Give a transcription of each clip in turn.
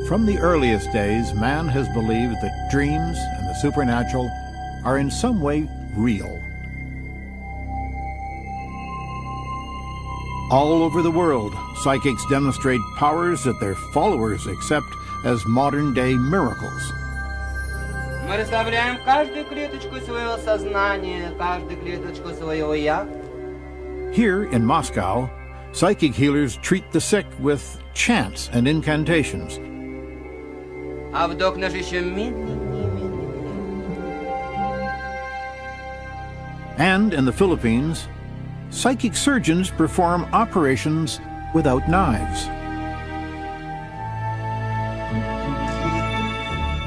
From the earliest days, man has believed that dreams and the supernatural are in some way real. All over the world, psychics demonstrate powers that their followers accept as modern-day miracles. Мы расслабляем каждую клеточку своего сознания, каждую клеточку своего «я». Here in Moscow, psychic healers treat the sick with chants and incantations. А вдох наш еще медленнее, медленнее. And in the Philippines, psychic surgeons perform operations without knives.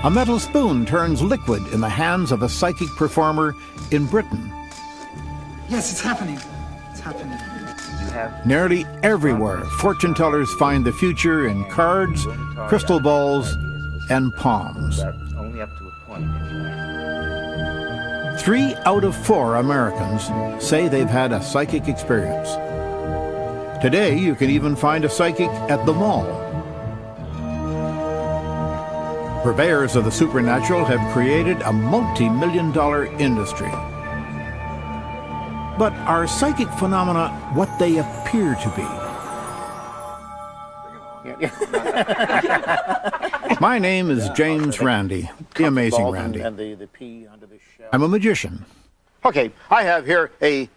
A metal spoon turns liquid in the hands of a psychic performer in Britain. Yes, it's happening. It's happening. Nearly everywhere, fortune tellers find the future in cards, crystal balls, and palms. 3 out of 4 Americans say they've had a psychic experience. Today, you can even find a psychic at the mall. Purveyors of the supernatural have created a multi-million-dollar industry. But are psychic phenomena what they appear to be? My name is James Randi, the amazing Randi. I'm a magician. Okay, I have here a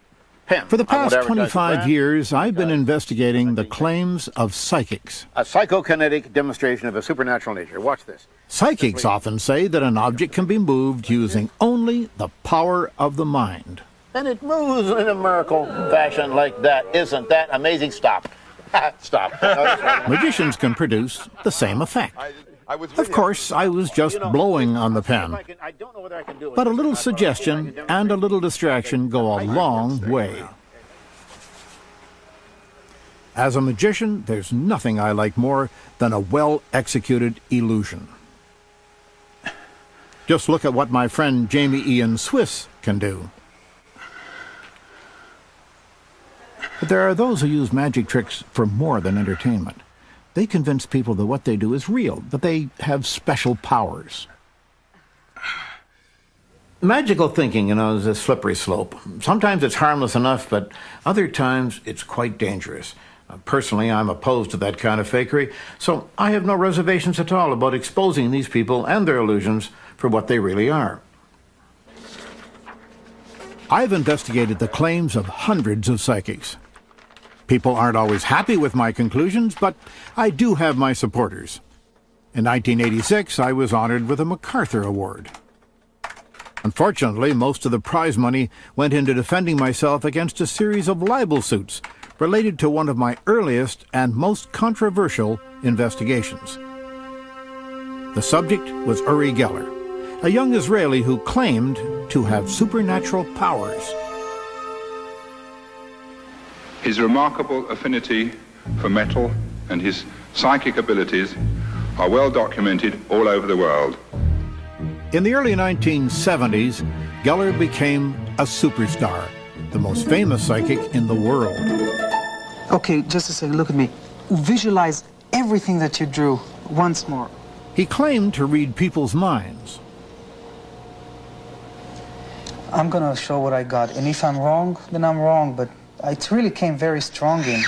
pen. For the past 25 years, I've been investigating the claims of psychics. A psychokinetic demonstration of a supernatural nature. Watch this. Psychics often say that an object can be moved using only the power of the mind. And it moves in a miracle fashion like that. Isn't that amazing? Stop. Stop. Magicians can produce the same effect. Of course, I was just blowing on the pen. But a little suggestion and a little distraction go a long way. As a magician, there's nothing I like more than a well-executed illusion. Just look at what my friend Jamie Ian Swiss can do. But there are those who use magic tricks for more than entertainment. They convince people that what they do is real, that they have special powers. Magical thinking, is a slippery slope. Sometimes it's harmless enough, but other times it's quite dangerous. Personally, I'm opposed to that kind of fakery, so I have no reservations at all about exposing these people and their illusions for what they really are. I've investigated the claims of hundreds of psychics. People aren't always happy with my conclusions, but I do have my supporters. In 1986, I was honored with a MacArthur Award. Unfortunately, most of the prize money went into defending myself against a series of libel suits related to one of my earliest and most controversial investigations. The subject was Uri Geller, a young Israeli who claimed to have supernatural powers. His remarkable affinity for metal and his psychic abilities are well documented all over the world. In the early 1970s, Geller became a superstar, the most famous psychic in the world. Okay, just a second, look at me. Visualize everything that you drew once more. He claimed to read people's minds. I'm gonna show what I got, and if I'm wrong, then I'm wrong, but it really came very strong in.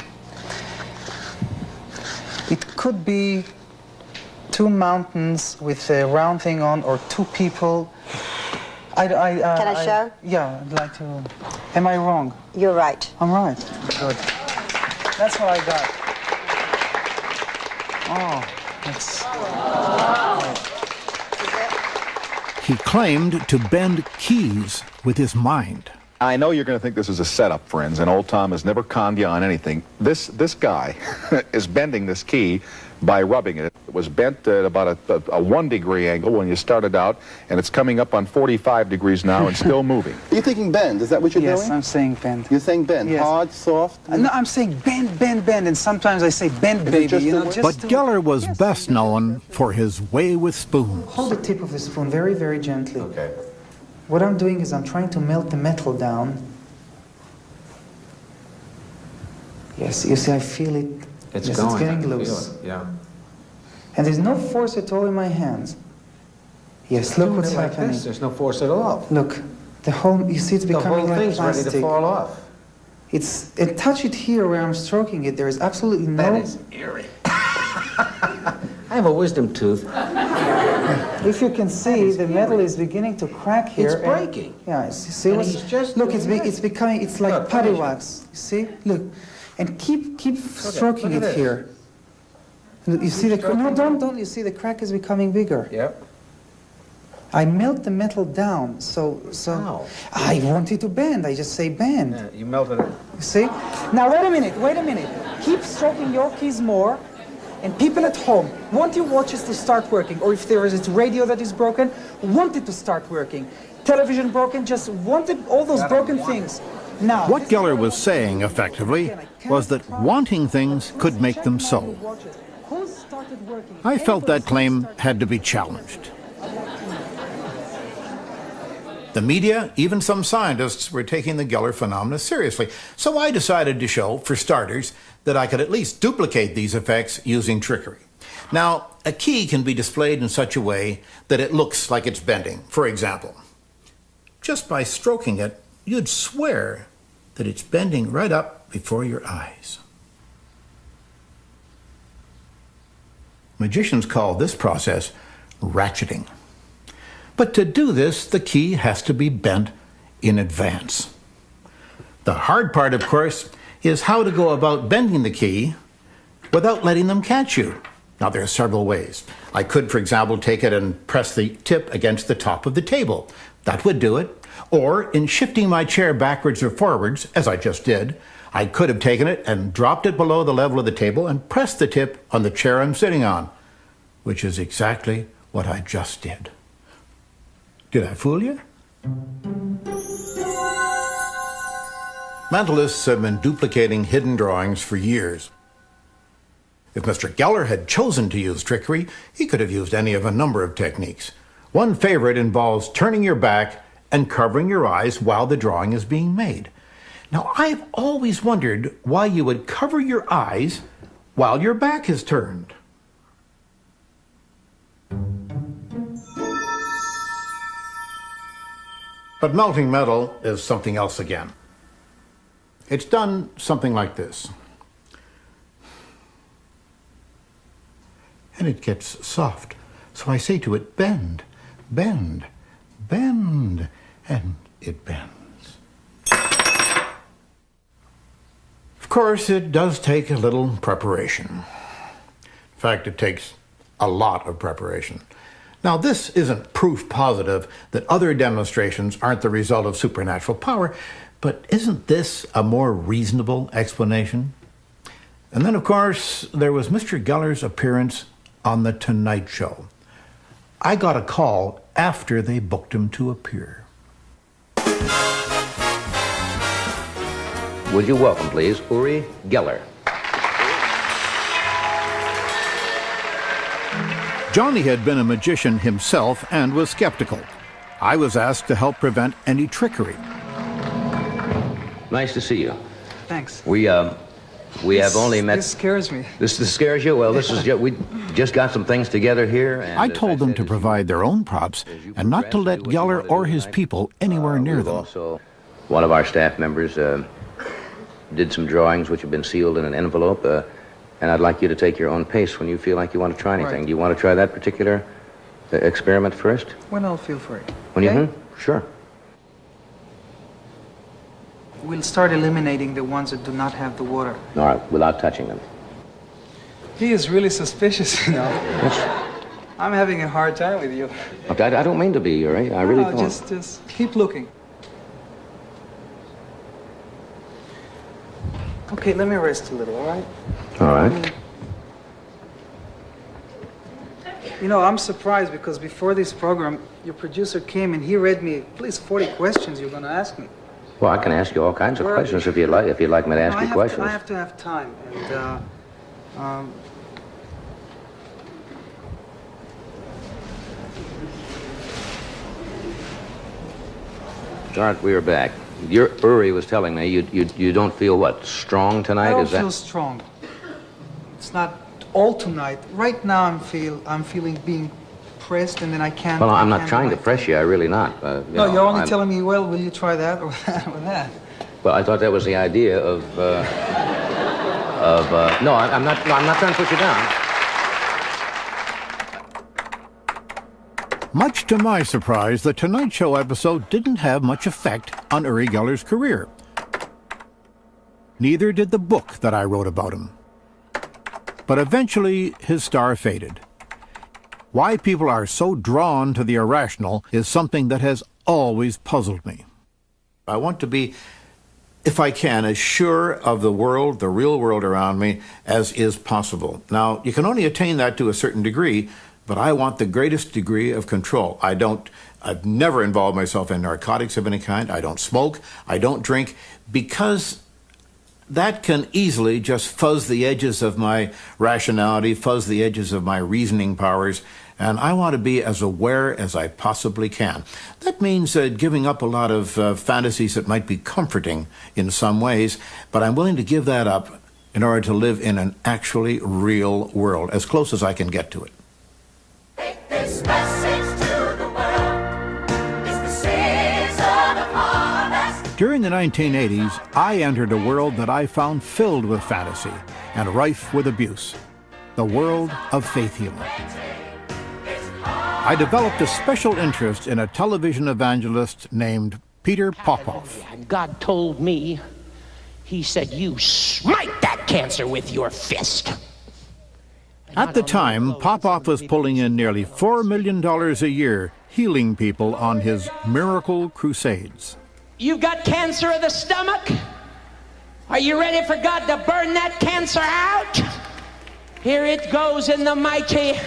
It could be 2 mountains with a round thing on, or 2 people. Can I show? Yeah, I'd like to. Am I wrong? You're right. I'm right. Good. That's what I got. Oh, that's... He claimed to bend keys with his mind. I know you're going to think this is a setup, friends, and old Tom has never conned you on anything. This guy is bending this key by rubbing it. It was bent at about a 1 degree angle when you started out, and it's coming up on 45 degrees now and still moving. You're thinking bend, is that what you're doing? Yes, I'm saying bend. You're saying bend, yes. Hard, soft? No, I'm saying bend, bend, bend, and sometimes I say bend, baby. But Geller was best known for his way with spoons. Hold the tip of the spoon very, very gently. Okay. What I'm doing is I'm trying to melt the metal down. Yes, you see, I feel it. It's yes, going. It's getting I can loose. feel it. Yeah. And there's no force at all in my hands. Yes, look what's like happening. this. There's no force at all. Look, the whole, you see it's becoming the whole like thing's plastic. ready to fall off. It's, and touch it here where I'm stroking it. There is absolutely no... That is eerie. I have a wisdom tooth. If you can see, the metal is beginning to crack here. It's breaking. Yeah, you see And what's... he's just Look, doing it's becoming, it's like Look, putty finish it. wax. You see? Look. And keep stroking look at it this. here. Look, you see the... No, don't. You see the crack is becoming bigger. Yep. I melt the metal down, so How? I want it to bend. I just say bend. Yeah, you melted it. You see? Now wait a minute. Keep stroking your keys more, and people at home, want your watches to start working, or if there is a radio that is broken, want it to start working. Television broken, just wanted all those broken things. Now, What Geller was saying, effectively, was that wanting things could make them so. I felt that claim had to be challenged. The media, even some scientists, were taking the Geller phenomena seriously. So I decided to show, for starters, that I could at least duplicate these effects using trickery. Now, a key can be displayed in such a way that it looks like it's bending. For example, just by stroking it, you'd swear that it's bending right up before your eyes. Magicians call this process ratcheting. But to do this, the key has to be bent in advance. The hard part, of course, is how to go about bending the key without letting them catch you. Now, there are several ways. I could, for example, take it and press the tip against the top of the table. That would do it. Or, in shifting my chair backwards or forwards, as I just did, I could have taken it and dropped it below the level of the table and pressed the tip on the chair I'm sitting on, which is exactly what I just did. Did I fool you? Mentalists have been duplicating hidden drawings for years. If Mr. Geller had chosen to use trickery, he could have used any of a number of techniques. One favorite involves turning your back and covering your eyes while the drawing is being made. Now, I've always wondered why you would cover your eyes while your back is turned. But melting metal is something else again. It's done something like this. And it gets soft. So I say to it, bend, bend, bend, and it bends. Of course, it does take a little preparation. In fact, it takes a lot of preparation. Now, this isn't proof positive that other demonstrations aren't the result of supernatural power, but isn't this a more reasonable explanation? And then, of course, there was Mr. Geller's appearance on The Tonight Show. I got a call after they booked him to appear. Would you welcome, please, Uri Geller. Johnny had been a magician himself and was skeptical. I was asked to help prevent any trickery. Nice to see you. Thanks. We have only met... This scares me. This scares you? Well, we just got some things together here. And I told them to provide their own props and not to let Geller or his people anywhere near them. Also, one of our staff members did some drawings which have been sealed in an envelope, and I'd like you to take your own pace when you feel like you want to try anything. Right. Do you want to try that particular experiment first? When I'll feel free. When Okay? you... Sure. We'll start eliminating the ones that do not have the water. All right, without touching them. He is really suspicious, you know. I'm having a hard time with you. Look, I don't mean to be, Uri. I really No, don't. just keep looking. Okay, let me rest a little, all right? All right. You know, I'm surprised because before this program, your producer came and he read me at least 40 questions you're going to ask me. Well, I can ask you all kinds of questions if you'd like me to ask you questions. I have to have time. And, All right, we are back. Your Uri was telling me you don't feel what, strong tonight? I don't Is that feel strong. It's not all tonight. Right now I'm feeling being pressed, and then I can't. Well, I'm not trying to press you. I really not. No, you're only telling me, well, will you try that or that? Well, I thought that was the idea of. No, I'm not. No, I'm not trying to put you down. Much to my surprise, the Tonight Show episode didn't have much effect on Uri Geller's career. Neither did the book that I wrote about him. But eventually, his star faded. Why people are so drawn to the irrational is something that has always puzzled me. I want to be, if I can, as sure of the world, the real world around me, as is possible. Now, you can only attain that to a certain degree, but I want the greatest degree of control. I've never involved myself in narcotics of any kind. I don't smoke. I don't drink, because that can easily just fuzz the edges of my rationality, fuzz the edges of my reasoning powers, and I want to be as aware as I possibly can. That means giving up a lot of fantasies that might be comforting in some ways, but I'm willing to give that up in order to live in an actually real world, as close as I can get to it. This message to the world is the season of harvest. During the 1980s, I entered a world that I found filled with fantasy and rife with abuse, the world of faith healing. I developed a special interest in a television evangelist named Peter Popoff. God told me, he said, you smite that cancer with your fist. At the time, Popoff was pulling in nearly $4 million a year, healing people on his miracle crusades. You've got cancer of the stomach? Are you ready for God to burn that cancer out? Here it goes in the mighty.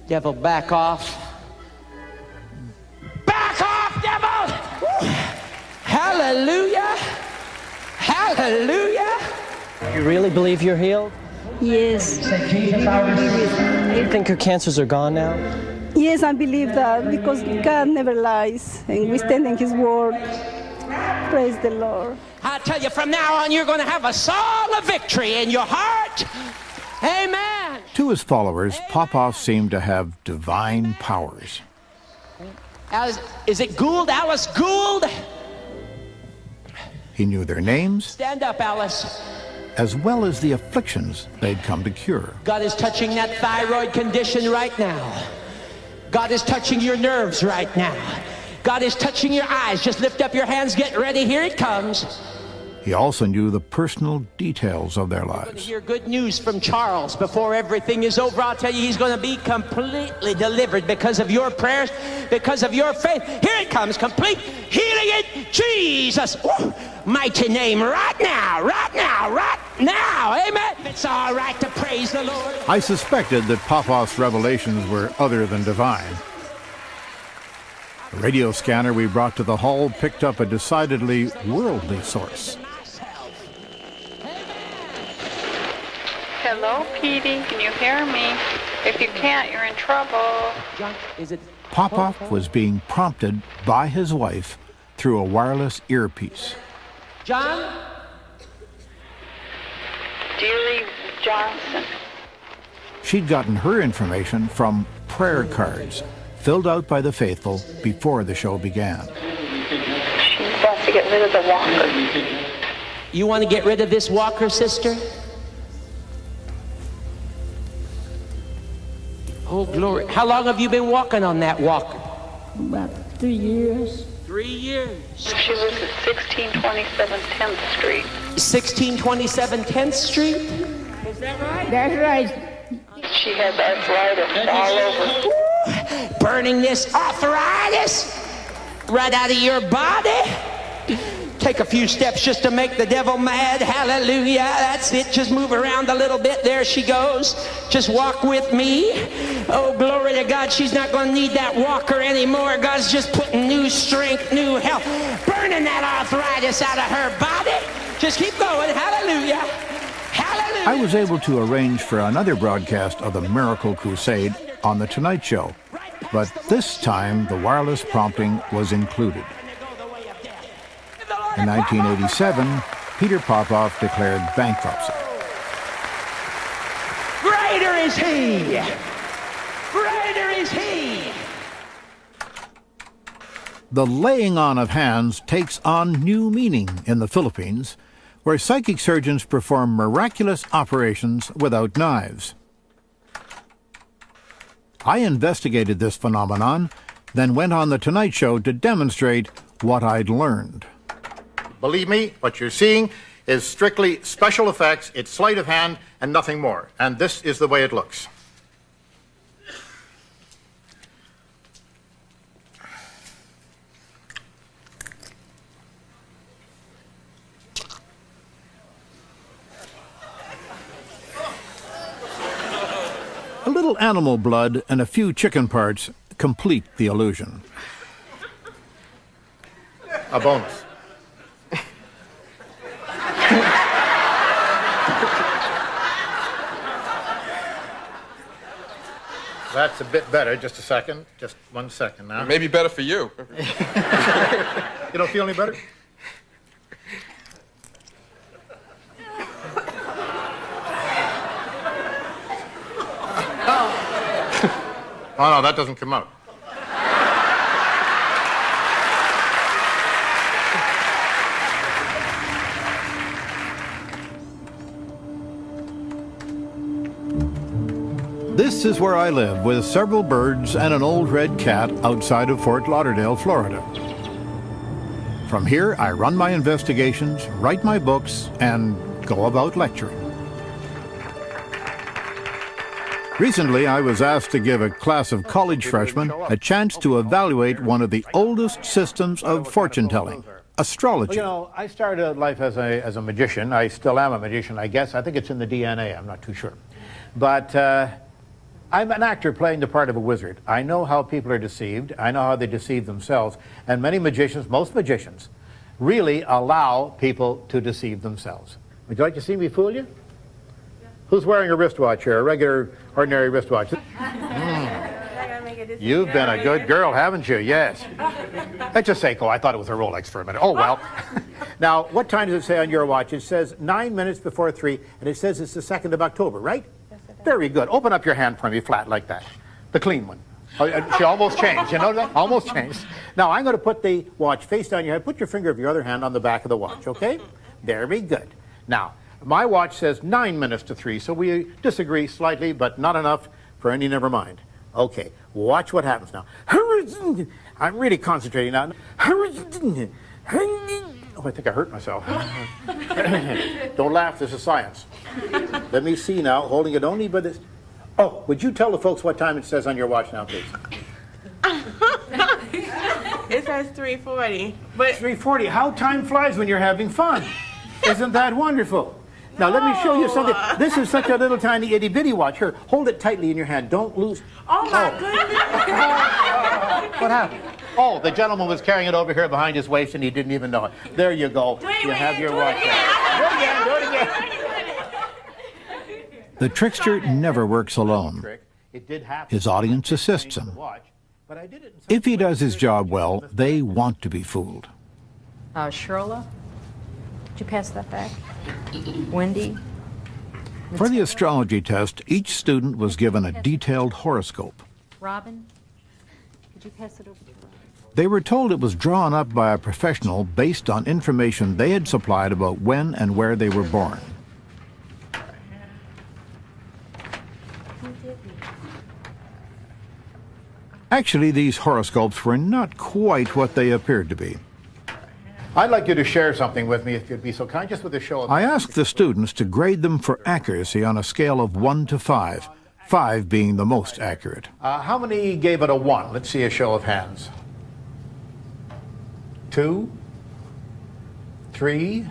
Devil, back off. Back off, devil! Hallelujah! Hallelujah! You really believe you're healed? Yes. You think your cancers are gone now? Yes, I believe that, because God never lies, and we stand in His word. Praise the Lord. I tell you, from now on, you're going to have a song of victory in your heart. Amen. To his followers, Popoff seemed to have divine powers. Alice, is it Gould? Alice Gould? He knew their names. Stand up, Alice. As well as the afflictions they'd come to cure. God is touching that thyroid condition right now. God is touching your nerves right now. God is touching your eyes. Just lift up your hands, get ready, here it comes. He also knew the personal details of their lives. You're going to hear good news from Charles before everything is over. I'll tell you, he's going to be completely delivered because of your prayers, because of your faith. Here it comes, complete healing in Jesus' mighty name, right now, right now, right now. Amen. It's all right to praise the Lord. I suspected that Popoff's revelations were other than divine. The radio scanner we brought to the hall picked up a decidedly worldly source. Hello, Petey. Can you hear me? If you can't, you're in trouble. John, is it Popoff was being prompted by his wife through a wireless earpiece. John? Deary Johnson. She'd gotten her information from prayer cards filled out by the faithful before the show began. She wants to get rid of the walker. You want to get rid of this walker, sister? Oh, glory. How long have you been walking on that walker? About 3 years. 3 years. She lives at 1627 10th Street. 1627 10th Street? Is that right? That's right. She has arthritis all over. Burning this arthritis right out of your body. Take a few steps just to make the devil mad. Hallelujah. That's it. Just move around a little bit. There she goes. Just walk with me. Oh, glory to God. She's not going to need that walker anymore. God's just putting new strength, new health, burning that arthritis out of her body. Just keep going. Hallelujah. Hallelujah. I was able to arrange for another broadcast of the Miracle Crusade on The Tonight Show, but this time the wireless prompting was included. In 1987, Peter Popoff declared bankruptcy. Greater is he. Greater is he. The laying on of hands takes on new meaning in the Philippines, where psychic surgeons perform miraculous operations without knives. I investigated this phenomenon, then went on The Tonight Show to demonstrate what I'd learned. Believe me, what you're seeing is strictly special effects. It's sleight of hand and nothing more. And this is the way it looks. A little animal blood and a few chicken parts complete the illusion. A bonus. That's a bit better. Just a second. Just 1 second now. Maybe better for you. You don't feel any better? Oh, no, that doesn't come out. This is where I live, with several birds and an old red cat outside of Fort Lauderdale, Florida. From here, I run my investigations, write my books, and go about lecturing. Recently, I was asked to give a class of college freshmen a chance to evaluate one of the oldest systems of fortune-telling, astrology. Well, you know, I started life as a magician. I still am a magician, I guess. I think it's in the DNA. I'm not too sure. But I'm an actor playing the part of a wizard. I know how people are deceived. I know how they deceive themselves. And many magicians, most magicians, really allow people to deceive themselves. Would you like to see me fool you? Who's wearing a wristwatch here, a regular, ordinary wristwatch? You've been a good girl, haven't you? Yes. Let's just say, I thought it was a Rolex for a minute. Oh, well. Now, what time does it say on your watch? It says 9 minutes before 3, and it says it's the 2nd of October, right? Very good. Open up your hand for me, flat like that. The clean one. Oh, she almost changed. You know that? Almost changed. Now, I'm going to put the watch face down your head. Put your finger of your other hand on the back of the watch, okay? Very good. Now, my watch says 9 minutes to 3, so we disagree slightly, but not enough for any never mind. Okay, watch what happens now. I'm really concentrating now. Oh, I think I hurt myself. Don't laugh, this is science. Let me see now, holding it only by this. Oh, would you tell the folks what time it says on your watch now, please? It says 3:40. But 3:40. How time flies when you're having fun. Isn't that wonderful? Now, let me show you something. This is such a little tiny itty-bitty watch. Here, hold it tightly in your hand. Don't lose. Oh, my goodness. What happened? Oh, the gentleman was carrying it over here behind his waist, and he didn't even know it. There you go. You have your watch. Do it again. The trickster never works alone. His audience assists him. If he does his job well, they want to be fooled. Shirla, could you pass that back? Wendy? For the astrology test, each student was given a detailed horoscope. Robin, could you pass it over to Robin? They were told it was drawn up by a professional based on information they had supplied about when and where they were born. Actually, these horoscopes were not quite what they appeared to be. I'd like you to share something with me, if you'd be so kind, just with a show of... I asked the students to grade them for accuracy on a scale of 1 to 5, 5 being the most accurate. How many gave it a 1? Let's see a show of hands. 2, 3,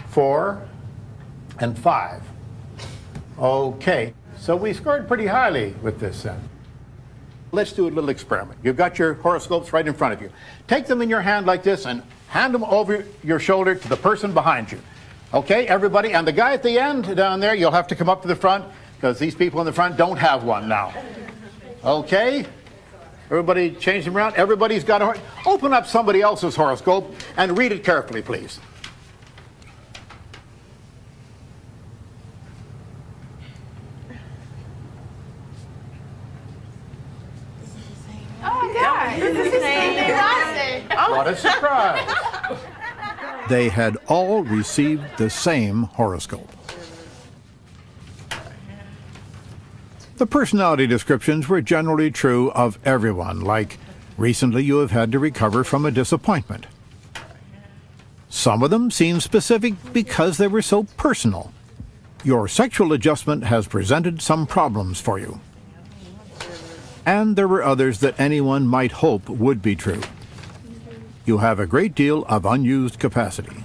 4, and 5. Okay, so we scored pretty highly with this then. Let's do a little experiment. You've got your horoscopes right in front of you. Take them in your hand like this and hand them over your shoulder to the person behind you. Okay, everybody? And the guy at the end down there, you'll have to come up to the front because these people in the front don't have one now. Okay? Everybody change them around. Everybody's got a... Open up somebody else's horoscope and read it carefully, please. What a surprise. They had all received the same horoscope. The personality descriptions were generally true of everyone, like, recently you have had to recover from a disappointment. Some of them seemed specific because they were so personal. Your sexual adjustment has presented some problems for you. And there were others that anyone might hope would be true. You have a great deal of unused capacity.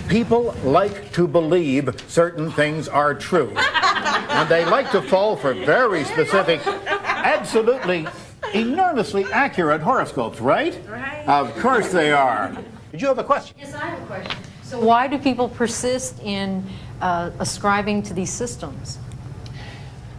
People like to believe certain things are true. And they like to fall for very specific, absolutely enormously accurate horoscopes, right? Right. Of course they are. Did you have a question? Yes, I have a question. So why do people persist in ascribing to these systems?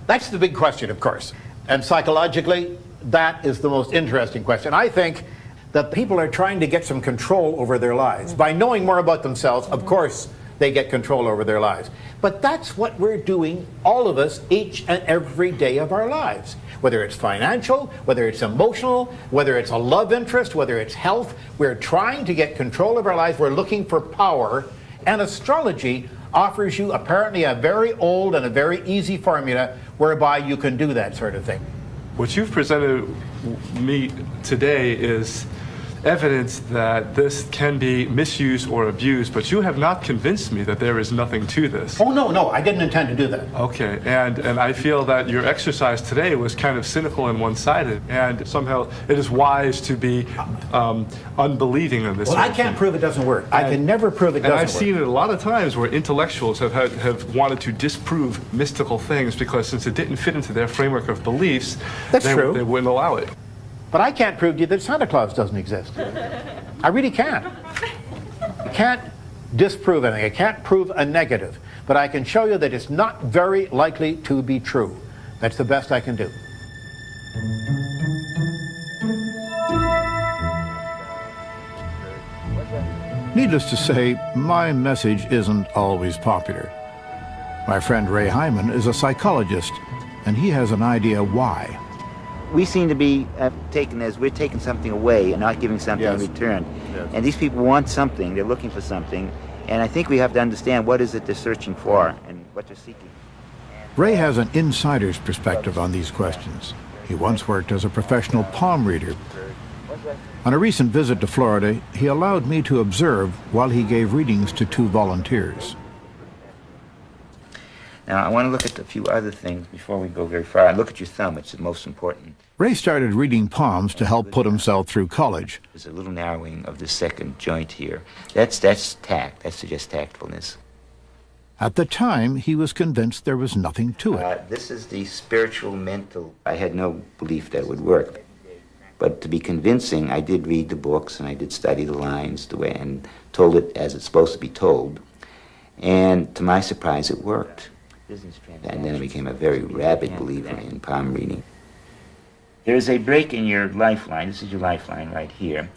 That's the big question, of course. And psychologically, that is the most interesting question. I think that people are trying to get some control over their lives. By knowing more about themselves, of course, they get control over their lives. But that's what we're doing, all of us, each and every day of our lives. Whether it's financial, whether it's emotional, whether it's a love interest, whether it's health, we're trying to get control of our lives. We're looking for power. And astrology offers you apparently a very old and a very easy formula whereby you can do that sort of thing. What you've presented me today is evidence that this can be misused or abused, but you have not convinced me that there is nothing to this. Oh, no, I didn't intend to do that. Okay, and I feel that your exercise today was kind of cynical and one-sided, and somehow it is wise to be unbelieving in this. Well, I can't prove it doesn't work. I can never prove it doesn't work. And I've seen it a lot of times where intellectuals have wanted to disprove mystical things because since it didn't fit into their framework of beliefs, they wouldn't allow it. But I can't prove to you that Santa Claus doesn't exist. I really can't. I can't disprove anything. I can't prove a negative. But I can show you that it's not very likely to be true. That's the best I can do. Needless to say, my message isn't always popular. My friend Ray Hyman is a psychologist, and he has an idea why. We seem to be taken as we're taking something away and not giving something in return. Yes. And these people want something, they're looking for something, and I think we have to understand what is it they're searching for and what they're seeking. Ray has an insider's perspective on these questions. He once worked as a professional palm reader. On a recent visit to Florida, he allowed me to observe while he gave readings to 2 volunteers. Now, I want to look at a few other things before we go very far. Look at your thumb, which is the most important. Ray started reading palms to help put himself through college. There's a little narrowing of the second joint here. That's tact. That suggests tactfulness. At the time, he was convinced there was nothing to it. This is the spiritual mental. I had no belief that it would work. But to be convincing, I did read the books and I did study the lines the way and told it as it's supposed to be told. And to my surprise, it worked. And then I became a very rabid believer in palm reading. There's a break in your lifeline. This is your lifeline right here.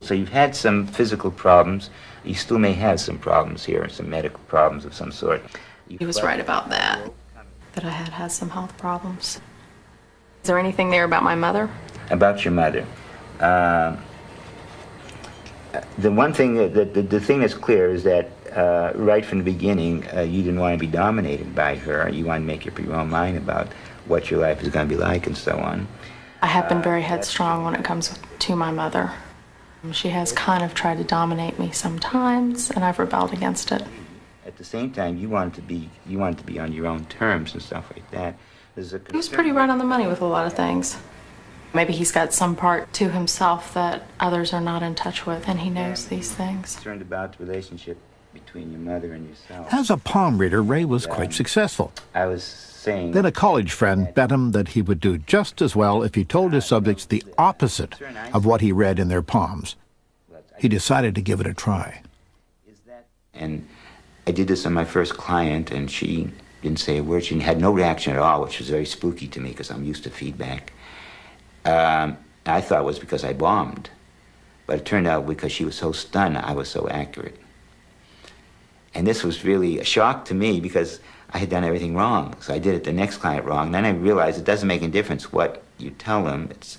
So you've had some physical problems. You still may have some problems here, some medical problems of some sort. He was right about that I had some health problems. Is there anything there about my mother? About your mother. The one thing, the thing that's clear is that right from the beginning, you didn't want to be dominated by her. You wanted to make up your own mind about what your life is going to be like and so on. I have been very headstrong when it comes to my mother. She has kind of tried to dominate me sometimes, and I've rebelled against it. At the same time, you wanted to be on your own terms and stuff like that. He was pretty right on the money with a lot of things. Maybe he's got some part to himself that others are not in touch with, and he knows these things. Concerned about the relationship between your mother and yourself. As a palm reader, Ray was quite successful. I was saying... Then a college friend bet him that he would do just as well if he told his subjects the opposite of what he read in their palms. He decided to give it a try. And I did this on my first client, and she didn't say a word. She had no reaction at all, which was very spooky to me because I'm used to feedback. I thought it was because I bombed, but it turned out because she was so stunned I was so accurate. And this was really a shock to me because I had done everything wrong. So I did it the next client wrong. And then I realized it doesn't make any difference what you tell them. It's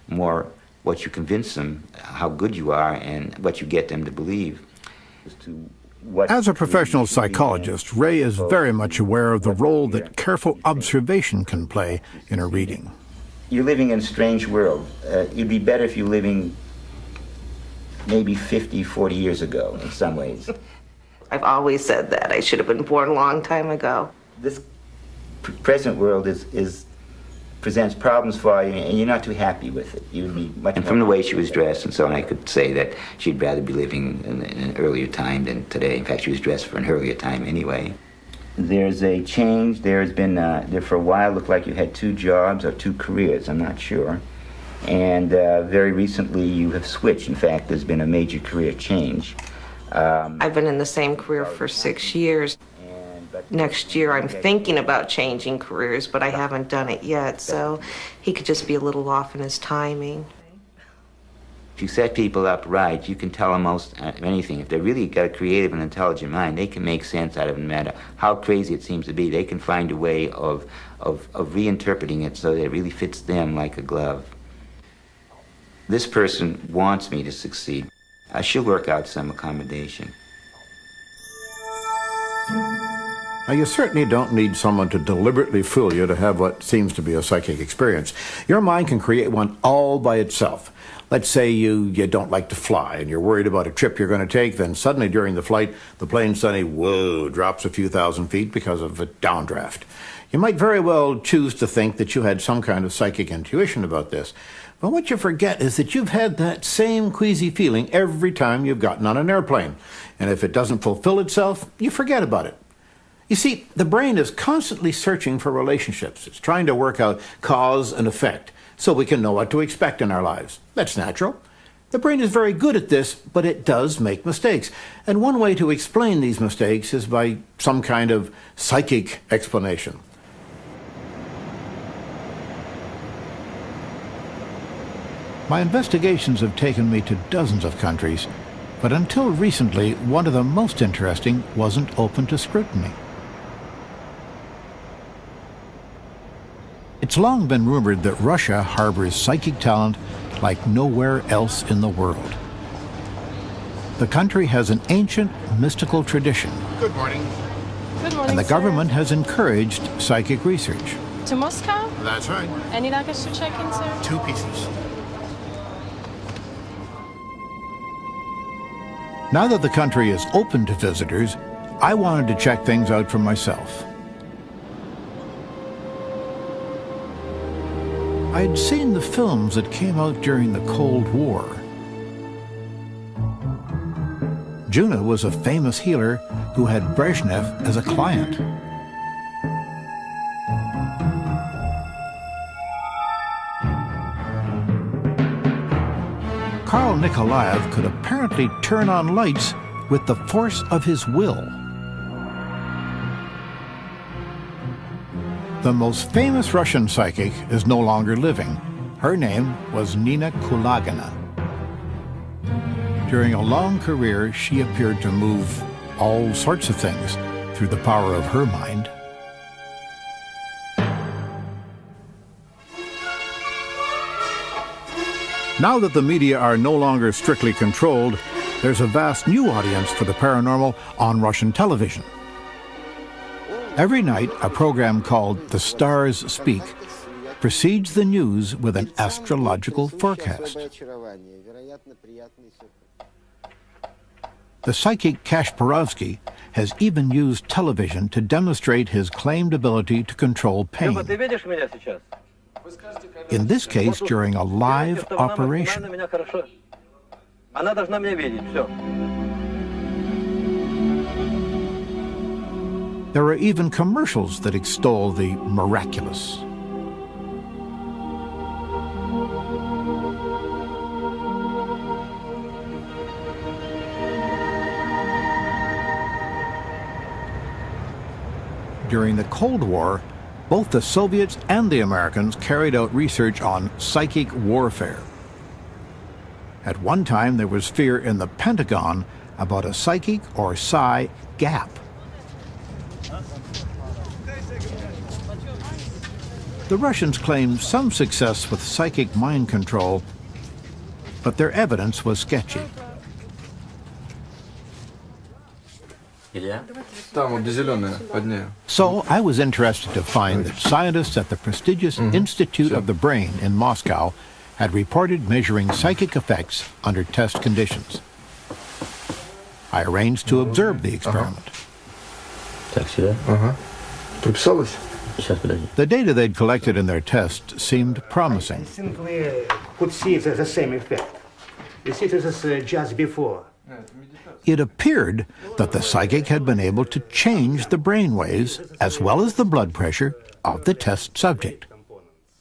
more what you convince them, how good you are, and what you get them to believe. As a professional psychologist, Ray is very much aware of the role that careful observation can play in a reading. You're living in a strange world. It'd be better if you were living maybe 50, 40 years ago in some ways. I've always said that. I should have been born a long time ago. This present world presents problems for you, and you're not too happy with it. You'd be much. And from the way she was dressed and so on, I could say that she'd rather be living in an earlier time than today. In fact, she was dressed for an earlier time anyway. There's a change. There's been, there for a while looked like you had 2 jobs or 2 careers, I'm not sure. And very recently you have switched. In fact, there's been a major career change. I've been in the same career for 6 years. Next year I'm thinking about changing careers, but I haven't done it yet, so he could just be a little off in his timing. If you set people up right, you can tell them most anything. If they've really got a creative and intelligent mind, they can make sense out of it no matter how crazy it seems to be. They can find a way of reinterpreting it so that it really fits them like a glove. This person wants me to succeed. I should work out some accommodation. Now, you certainly don't need someone to deliberately fool you to have what seems to be a psychic experience. Your mind can create one all by itself. Let's say you don't like to fly and you're worried about a trip you're going to take, then suddenly during the flight, the plane suddenly, whoa, drops a few thousand feet because of a downdraft. You might very well choose to think that you had some kind of psychic intuition about this. But what you forget is that you've had that same queasy feeling every time you've gotten on an airplane. And if it doesn't fulfill itself, you forget about it. You see, the brain is constantly searching for relationships. It's trying to work out cause and effect so we can know what to expect in our lives. That's natural. The brain is very good at this, but it does make mistakes. And one way to explain these mistakes is by some kind of psychic explanation. My investigations have taken me to dozens of countries, but until recently, one of the most interesting wasn't open to scrutiny. It's long been rumored that Russia harbors psychic talent like nowhere else in the world. The country has an ancient mystical tradition. Good morning. Good morning, And the sir. government has encouraged psychic research. To Moscow? That's right. Any luggage to check in, sir? 2 pieces. Now that the country is open to visitors, I wanted to check things out for myself. I'd seen the films that came out during the Cold War. Juna was a famous healer who had Brezhnev as a client. Karl Nikolaev could apparently turn on lights with the force of his will. The most famous Russian psychic is no longer living. Her name was Nina Kulagina. During a long career, she appeared to move all sorts of things through the power of her mind. Now that the media are no longer strictly controlled, there's a vast new audience for the paranormal on Russian television. Every night, a program called The Stars Speak precedes the news with an astrological forecast. The psychic Kasparovsky has even used television to demonstrate his claimed ability to control pain. In this case, during a live operation. There are even commercials that extol the miraculous. During the Cold War, both the Soviets and the Americans carried out research on psychic warfare. At one time, there was fear in the Pentagon about a psychic or psi gap. The Russians claimed some success with psychic mind control, but their evidence was sketchy. So I was interested to find that scientists at the prestigious Institute of the Brain in Moscow had reported measuring psychic effects under test conditions. I arranged to observe the experiment. The data they'd collected in their test seemed promising. I think we could see the same effect. You see, this is just before. It appeared that the psychic had been able to change the brain waves as well as the blood pressure of the test subject.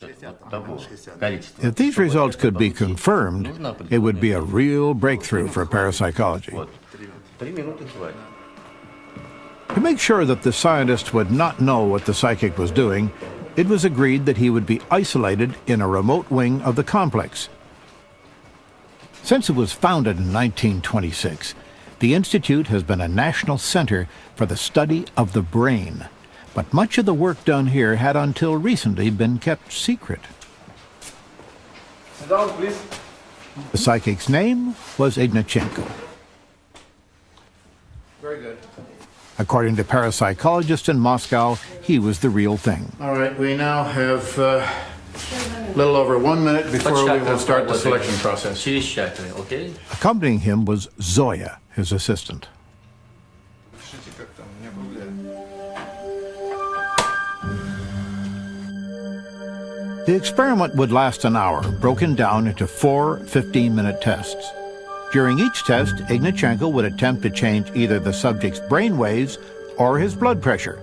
If these results could be confirmed, it would be a real breakthrough for parapsychology. To make sure that the scientist would not know what the psychic was doing, it was agreed that he would be isolated in a remote wing of the complex. Since it was founded in 1926, the Institute has been a national center for the study of the brain, but much of the work done here had until recently been kept secret. Sit down, please. The psychic's name was Ignatchenko. Very good. According to parapsychologists in Moscow, he was the real thing. All right, we now have a little over 1 minute before we will start the selection process. Okay? Accompanying him was Zoya, his assistant. The experiment would last an hour, broken down into 4 15-minute tests. During each test, Ignatchenko would attempt to change either the subject's brain waves or his blood pressure.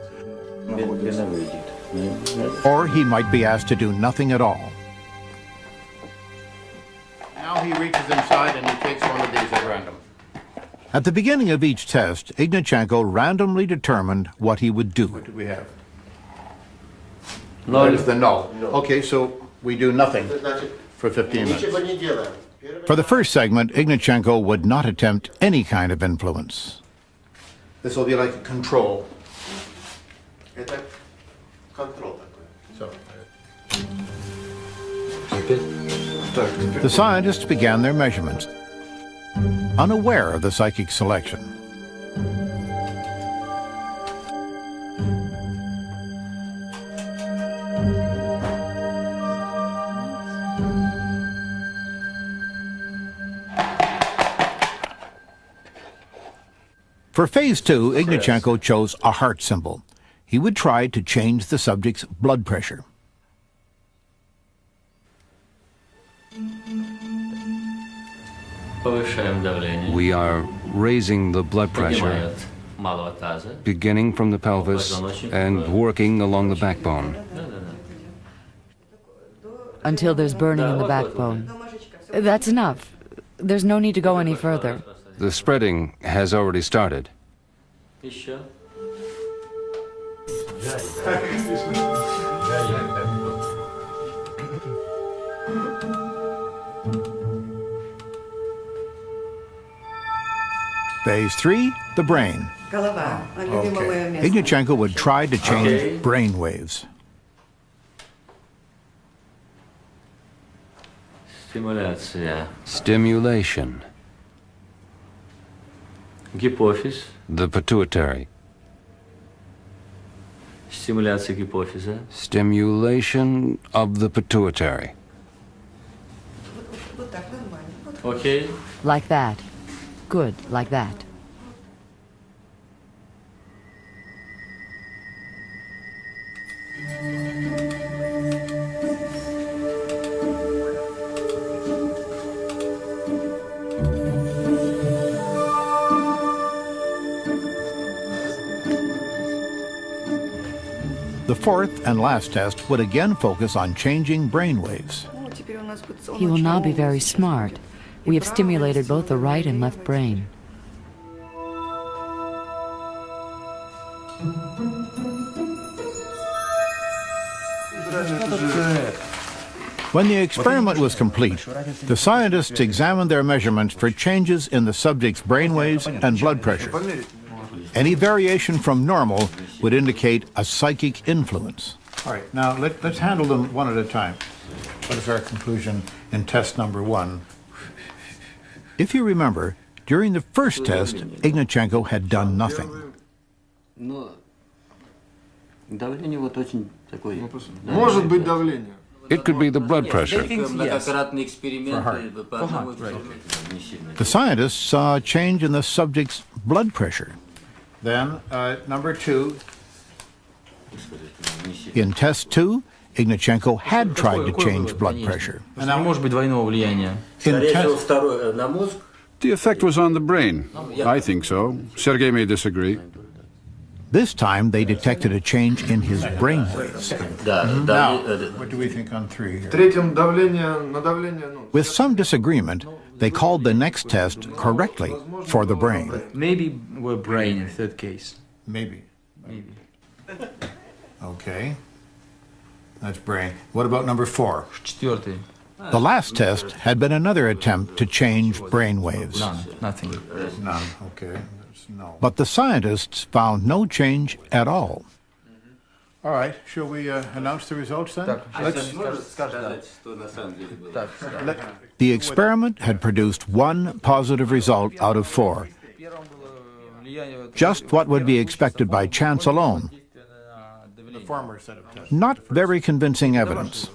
Or he might be asked to do nothing at all. Now he reaches inside and he takes one of these at random. At the beginning of each test, Ignatchenko randomly determined what he would do. What do we have? That is the null. Okay, so we do nothing for 15 minutes. For the first segment, Ignatchenko would not attempt any kind of influence. This will be like a control. So. The scientists began their measurements, unaware of the psychic selection. For phase 2, Ignatchenko chose a heart symbol. He would try to change the subject's blood pressure. We are raising the blood pressure, beginning from the pelvis and working along the backbone. Until there's burning in the backbone. That's enough. There's no need to go any further. The spreading has already started. Phase 3, the brain. Ignatchenko would try to change brain waves. Stimulation. Гипофиз. The pituitary. Стимуляция гипофиза. Stimulation of the pituitary. Okay. Like that. Good, like that. The fourth and last test would again focus on changing brain waves. He will now be very smart. We have stimulated both the right and left brain. When the experiment was complete, the scientists examined their measurements for changes in the subject's brainwaves and blood pressure. Any variation from normal would indicate a psychic influence. All right, now let's handle them one at a time. What is our conclusion in test number 1? If you remember, during the first test, Ignatchenko had done nothing. It could be the blood pressure. The scientists saw a change in the subject's blood pressure. Then, number 2. In test 2, Ignatchenko had tried to change blood pressure. The effect was on the brain. I think so. Sergei may disagree. This time, they detected a change in his brain waves. Now, what do we think on 3 here? With some disagreement, they called the next test correctly for the brain. Maybe we're brain in third case. Maybe. Okay. That's brain. What about number 4? The last test had been another attempt to change brain waves. Nothing. None, okay. No. But the scientists found no change at all. All right, shall we announce the results then? The experiment had produced one positive result out of 4. Just what would be expected by chance alone. Not very convincing evidence.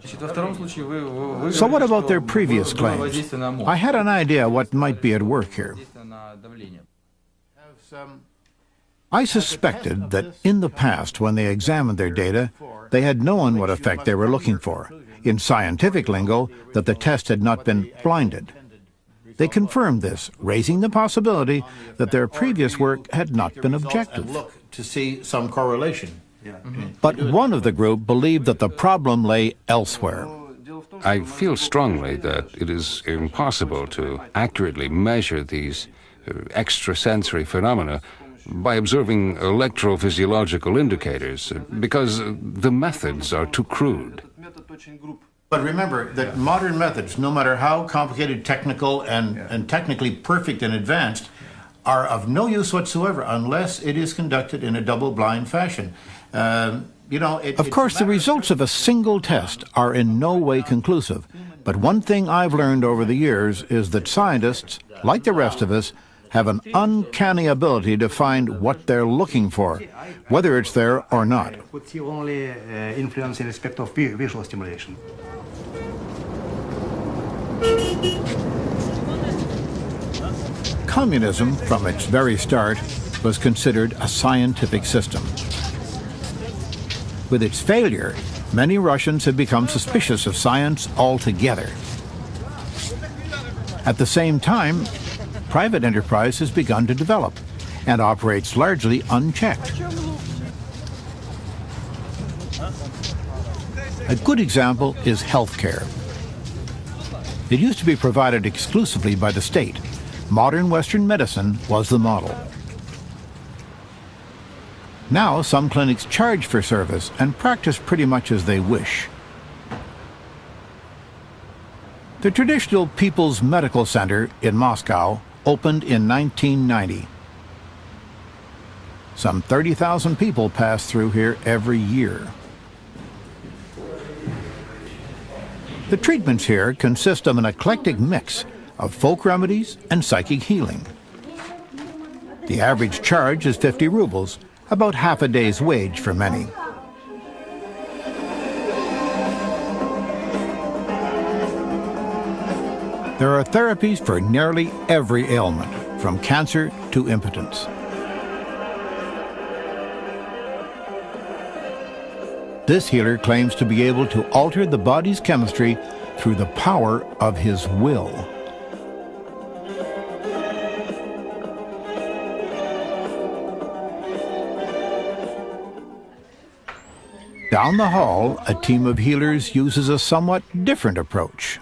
So what about their previous claims? I had an idea what might be at work here. I suspected that in the past, when they examined their data, they had known what effect they were looking for. In scientific lingo, that the test had not been blinded. They confirmed this, raising the possibility that their previous work had not been objective. To see some correlation. But one of the group believed that the problem lay elsewhere. I feel strongly that it is impossible to accurately measure these extrasensory phenomena by observing electrophysiological indicators, because the methods are too crude. But remember that modern methods, no matter how complicated, technical, and technically perfect and advanced, are of no use whatsoever unless it is conducted in a double-blind fashion. Of course, the results of a single test are in no way conclusive. But one thing I've learned over the years is that scientists, like the rest of us, have an uncanny ability to find what they're looking for, whether it's there or not. Could see only influence in respect of visual stimulation. Communism, from its very start, was considered a scientific system. With its failure, many Russians have become suspicious of science altogether. At the same time, private enterprise has begun to develop and operates largely unchecked. A good example is healthcare. It used to be provided exclusively by the state. Modern Western medicine was the model. Now some clinics charge for service and practice pretty much as they wish. The traditional People's Medical Center in Moscow opened in 1990. Some 30,000 people pass through here every year. The treatments here consist of an eclectic mix of folk remedies and psychic healing. The average charge is 50 rubles, about half a day's wage for many. There are therapies for nearly every ailment, from cancer to impotence. This healer claims to be able to alter the body's chemistry through the power of his will. Down the hall, a team of healers uses a somewhat different approach.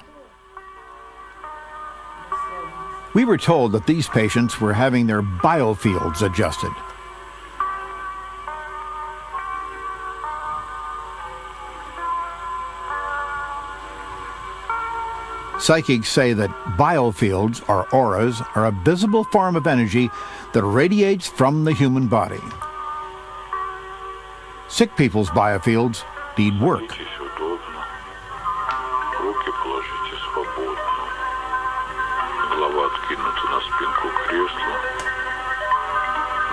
We were told that these patients were having their biofields adjusted. Psychics say that biofields, or auras, are a visible form of energy that radiates from the human body. Sick people's biofields need work. откинуты на спинку кресла,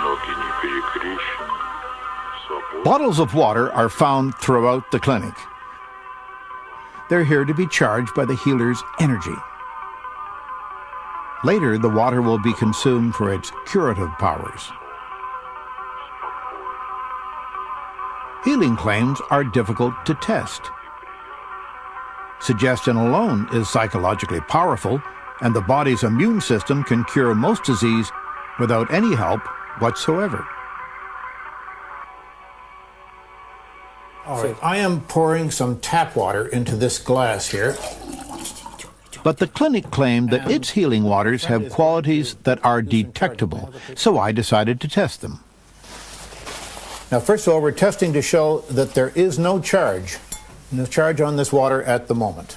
ноги не перекрещены, свободны. Bottles of water are found throughout the clinic. They're here to be charged by the healer's energy. Later, the water will be consumed for its curative powers. Healing claims are difficult to test. Suggestion alone is psychologically powerful, and the body's immune system can cure most disease without any help whatsoever. All right, I am pouring some tap water into this glass here. But the clinic claimed that its healing waters have qualities that are detectable, so I decided to test them. Now, first of all, we're testing to show that there is no charge on this water at the moment.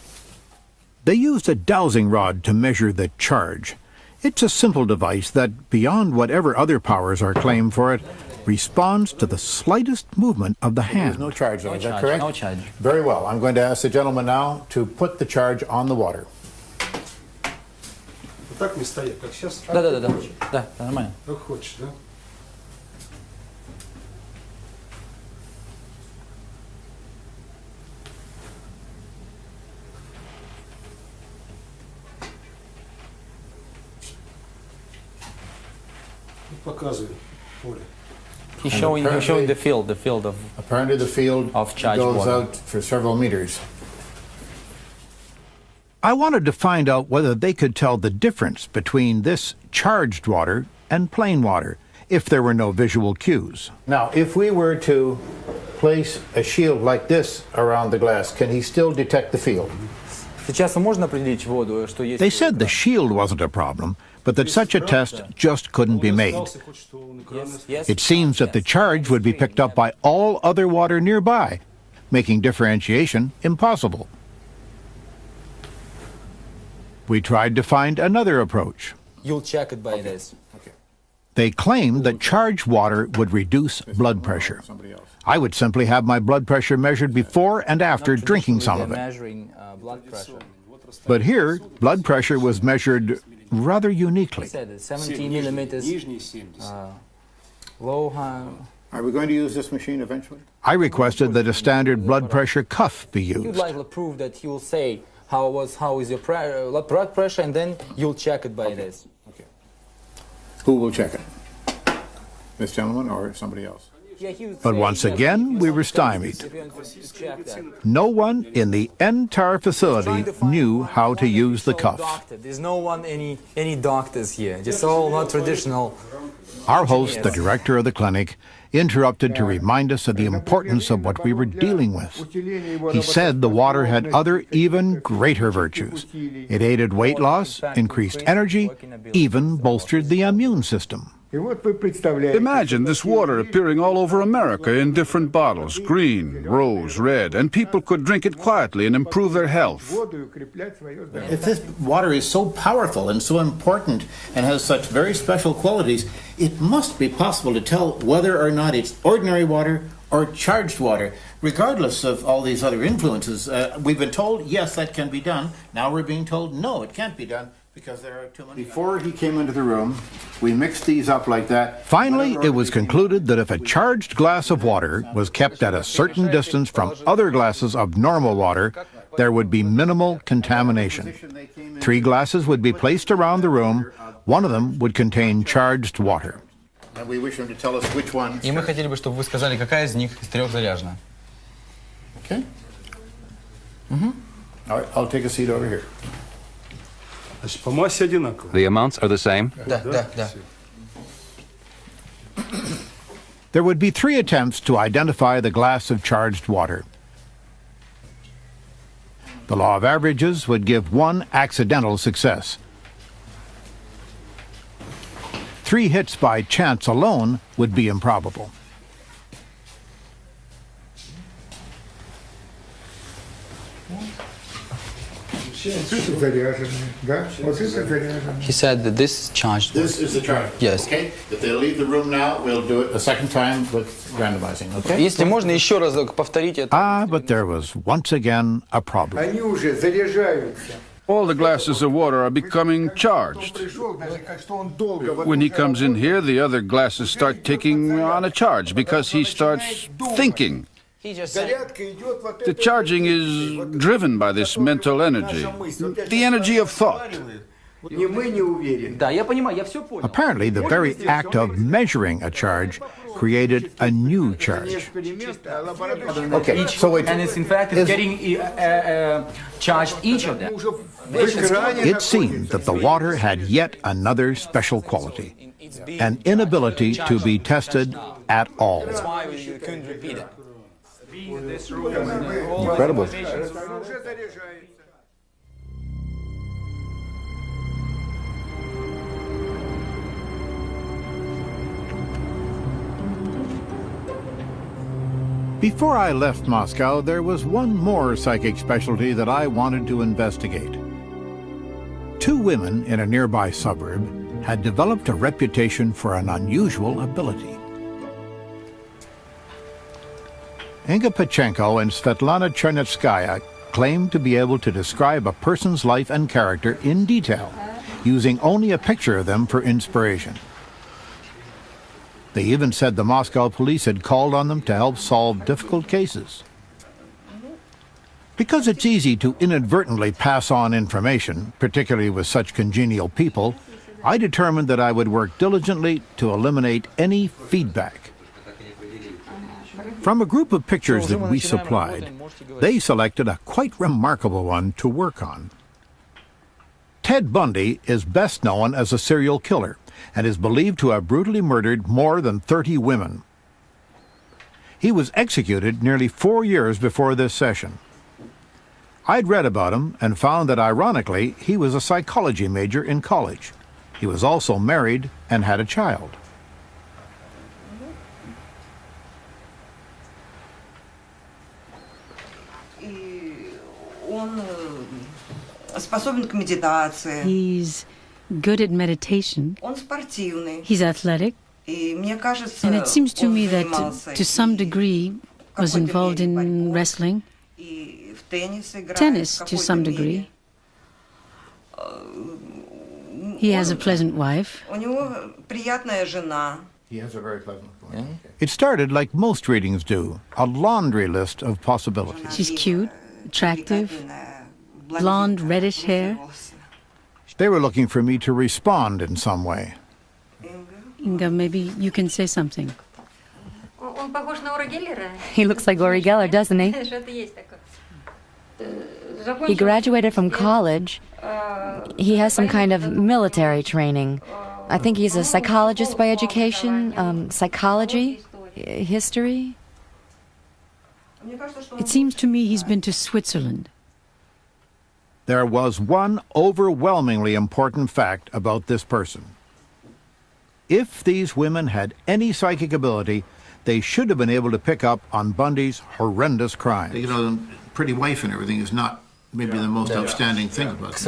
They used a dowsing rod to measure the charge. It's a simple device that, beyond whatever other powers are claimed for it, responds to the slightest movement of the hand. There's no charge, though, is that correct? No charge. Very well. I'm going to ask the gentleman now to put the charge on the water. Так не стоять, как сейчас. Да, нормально. Как хочешь, да? Показывай поле. He's showing the field of. Apparently, the field of charged goes water. out for several meters. I wanted to find out whether they could tell the difference between this charged water and plain water, if there were no visual cues. Now, if we were to place a shield like this around the glass, can he still detect the field? Сейчас можно определить воду, что есть. They said the shield wasn't a problem, but that such a test just couldn't be made. It seems that the charge would be picked up by all other water nearby, making differentiation impossible. We tried to find another approach. You'll check it by this. They claimed that charged water would reduce blood pressure. I would simply have my blood pressure measured before and after drinking some of it. Measuring blood pressure. But here, blood pressure was measured rather uniquely. 17 millimeters. Low, high. Are we going to use this machine eventually? I requested that a standard blood pressure cuff be You'd used. like to prove that he will say how is your blood pressure, and then you'll check it by this. Okay. Who will check it? This gentleman or somebody else? But once again, we were stymied. No one in the entire facility knew how to use the cuff. There's no one, any doctors here. Just all not traditional. Our host, the director of the clinic, interrupted to remind us of the importance of what we were dealing with. He said the water had other, even greater virtues. It aided weight loss, increased energy, even bolstered the immune system. Imagine this water appearing all over America in different bottles, green, rose, red, and people could drink it quietly and improve their health. If this water is so powerful and so important and has such very special qualities, it must be possible to tell whether or not it's ordinary water or charged water, regardless of all these other influences. We've been told, yes, that can be done. Now we're being told, no, it can't be done. Because there are too many. Before he came into the room, we mixed these up like that. Finally, it was concluded that if a charged glass of water was kept at a certain distance from other glasses of normal water, there would be minimal contamination. 3 glasses would be placed around the room. One of them would contain charged water. And we wish him to tell us which one. И мы хотели бы, чтобы вы сказали, какая из них из 3 заряжена. Okay. All right, I'll take a seat over here. The amounts are the same? Да. There would be 3 attempts to identify the glass of charged water. The law of averages would give 1 accidental success. 3 hits by chance alone would be improbable. He said that this is charged. This is the charge. Yes. Okay. If they leave the room now, we'll do it a second time with randomizing. Okay. Если можно еще раз повторить это. But there was once again a problem. All the glasses of water are becoming charged. When he comes in here, the other glasses start taking on a charge because he starts thinking. The charging is driven by this mental energy, the energy of thought. Apparently, the very act of measuring a charge created a new charge. Okay, so it's in fact it's getting charged each of them. It seemed that the water had yet another special quality, an inability to be tested at all. That's why we couldn't repeat it. Incredible. Before I left Moscow, there was one more psychic specialty that I wanted to investigate. Two women in a nearby suburb had developed a reputation for an unusual ability. Inga Pachenko and Svetlana Chernetskaya claimed to be able to describe a person's life and character in detail, using only a picture of them for inspiration. They even said the Moscow police had called on them to help solve difficult cases. Because it's easy to inadvertently pass on information, particularly with such congenial people, I determined that I would work diligently to eliminate any feedback. From a group of pictures that we supplied, they selected a quite remarkable one to work on. Ted Bundy is best known as a serial killer and is believed to have brutally murdered more than 30 women. He was executed nearly 4 years before this session. I'd read about him and found that, ironically, he was a psychology major in college. He was also married and had a child. He's good at meditation. He's athletic. And it seems to me that, to some degree, was involved in wrestling, tennis to some degree. He has a pleasant wife. He has a very pleasant wife. Yeah. It started like most readings do, a laundry list of possibilities. She's cute, attractive, blonde, reddish hair. They were looking for me to respond in some way. Inga, maybe you can say something. He looks like Uri Geller, doesn't he? He graduated from college. He has some kind of military training. I think he's a psychologist by education, psychology, history. It seems to me he's been to Switzerland. There was one overwhelmingly important fact about this person. If these women had any psychic ability, they should have been able to pick up on Bundy's horrendous crimes. You know, pretty wife and everything is not maybe the most outstanding thing about it.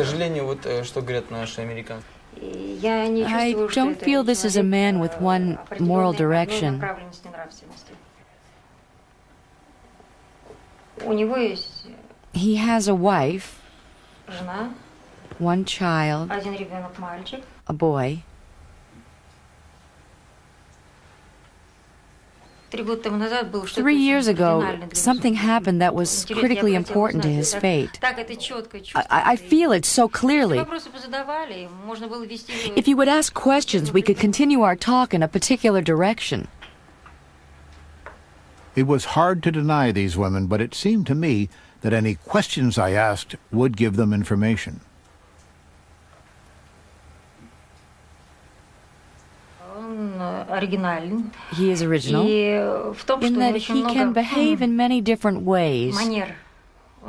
I don't feel this is a man with one moral direction. He has a wife, one child, a boy. 3 years ago, something happened that was critically important to his fate. I feel it so clearly. If you would ask questions, we could continue our talk in a particular direction. It was hard to deny these women, but it seemed to me that any questions I asked would give them information. He is original in that he can behave in many different ways,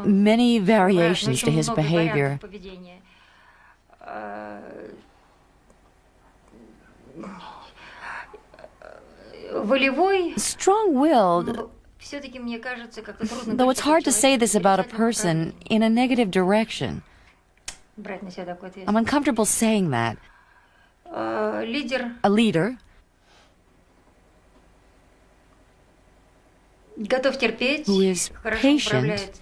many variations to his behavior. Strong-willed, though it's hard to say this about a person, in a negative direction. I'm uncomfortable saying that. A leader. Who is patient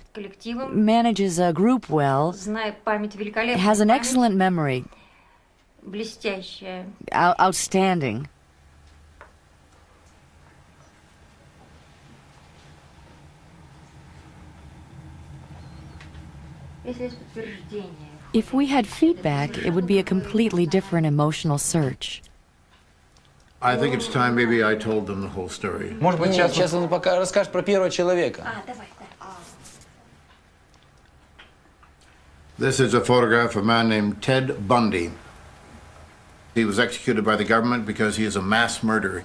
manages a group well, has an excellent memory. Outstanding. If we had feedback, it would be a completely different emotional search. I think it's time maybe I told them the whole story. Может быть, сейчас он пока расскажет про первого человека. This is a photograph of a man named Ted Bundy. He was executed by the government because he is a mass murderer.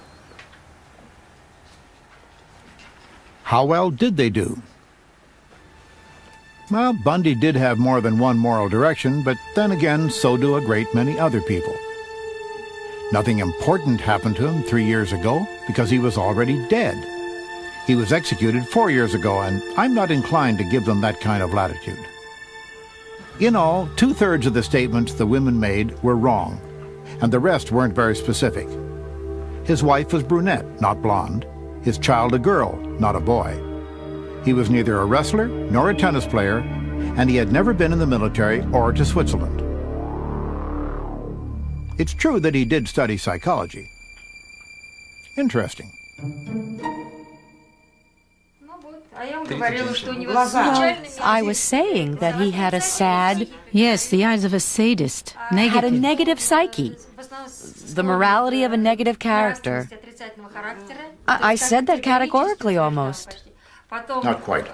How well did they do? Well, Bundy did have more than one moral direction, but then again, so do a great many other people. Nothing important happened to him 3 years ago because he was already dead. He was executed 4 years ago, and I'm not inclined to give them that kind of latitude. In all, 2/3 of the statements the women made were wrong, and the rest weren't very specific. His wife was brunette, not blonde. His child a girl, not a boy. He was neither a wrestler nor a tennis player, and he had never been in the military or to Switzerland. It's true that he did study psychology. Interesting. I was saying that he had a sad... Yes, the eyes of a sadist. Negative. Had a negative psyche. The morality of a negative character. I said that categorically almost. Not quite.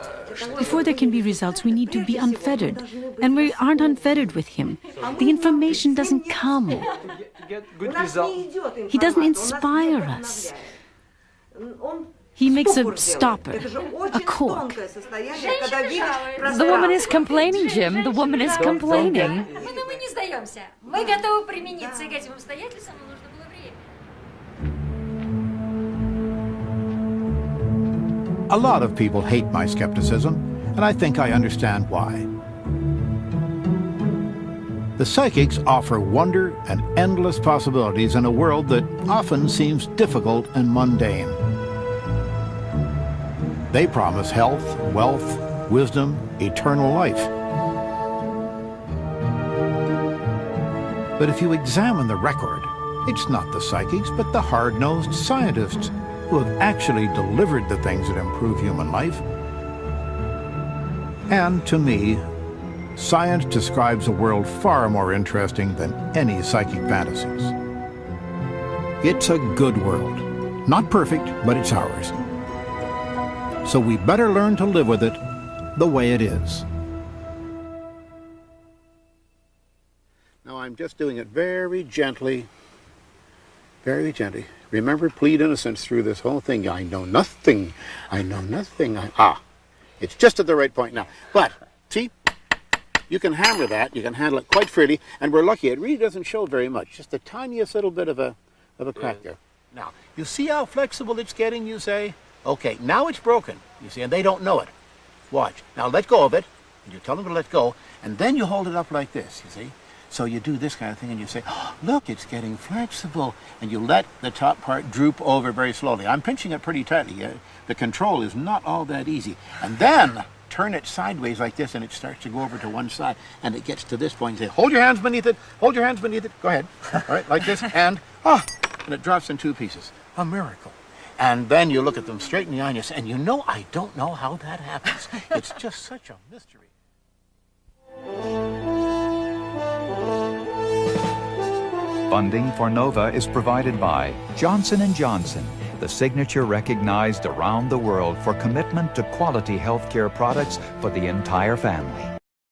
Before there can be results, we need to be unfettered. And we aren't unfettered with him. The information doesn't come. He doesn't inspire us. He makes a stopper, a cork. The woman is complaining, Jim. The woman is complaining. A lot of people hate my skepticism, and I think I understand why. The psychics offer wonder and endless possibilities in a world that often seems difficult and mundane. They promise health, wealth, wisdom, eternal life. But if you examine the record, it's not the psychics, but the hard-nosed scientists who have actually delivered the things that improve human life. And to me, science describes a world far more interesting than any psychic fantasies. It's a good world. Not perfect, but it's ours. So we better learn to live with it the way it is. Now I'm just doing it very gently. Very gently. Remember, plead innocence through this whole thing. I know nothing. I know nothing. It's just at the right point now. But, see, you can hammer that. You can handle it quite freely. And we're lucky. It really doesn't show very much. Just the tiniest little bit of a crack there. Now, you see how flexible it's getting, you say? Okay, now it's broken, you see, and they don't know it. Watch. Now let go of it. And you tell them to let go. And then you hold it up like this, you see? So you do this kind of thing and you say, oh, look, it's getting flexible. And you let the top part droop over very slowly. I'm pinching it pretty tightly. The control is not all that easy. And then turn it sideways like this and it starts to go over to one side. And it gets to this point. You say, hold your hands beneath it. Hold your hands beneath it. Go ahead. All right, like this. And it drops in 2 pieces. A miracle. And then you look at them straight in the eye and you say, and you know, I don't know how that happens. It's just such a mystery. Funding for NOVA is provided by Johnson & Johnson, the signature recognized around the world for commitment to quality healthcare products for the entire family.